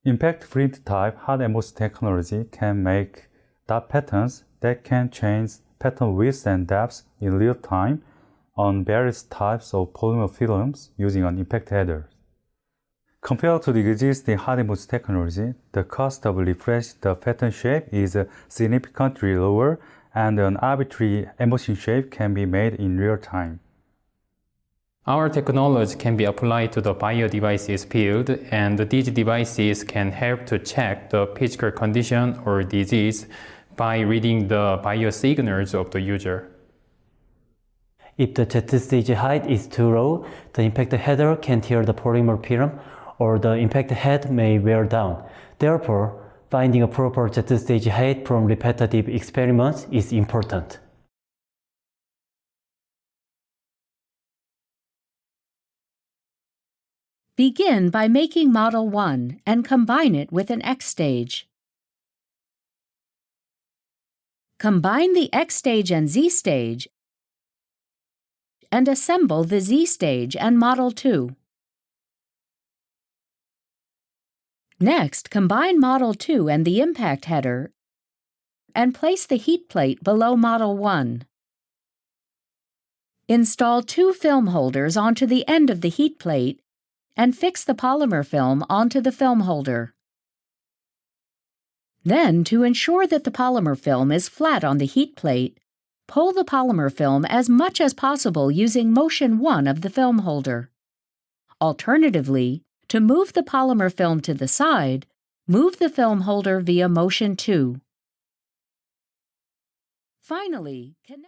Impact flint type hard embossing technology can make dot patterns that can change pattern width and depth in real time on various types of polymer films using an impact header. Compared to the existing hard embossing technology, the cost of refreshing the pattern shape is significantly lower, and an arbitrary embossing shape can be made in real time. Our technology can be applied to the bio devices field, and these devices can help to check the physical condition or disease by reading the bio signals of the user. If the Z stage height is too low, the impact header can tear the polymer film, or the impact head may wear down. Therefore, finding a proper Z stage height from repetitive experiments is important. Begin by making Model 1 and combine it with an X stage. Combine the X stage and Z stage and assemble the Z stage and Model 2. Next, combine Model 2 and the impact header and place the heat plate below Model 1. Install 2 film holders onto the end of the heat plate and fix the polymer film onto the film holder. Then, to ensure that the polymer film is flat on the heat plate, pull the polymer film as much as possible using motion 1 of the film holder. Alternatively, to move the polymer film to the side, move the film holder via motion 2. Finally, connect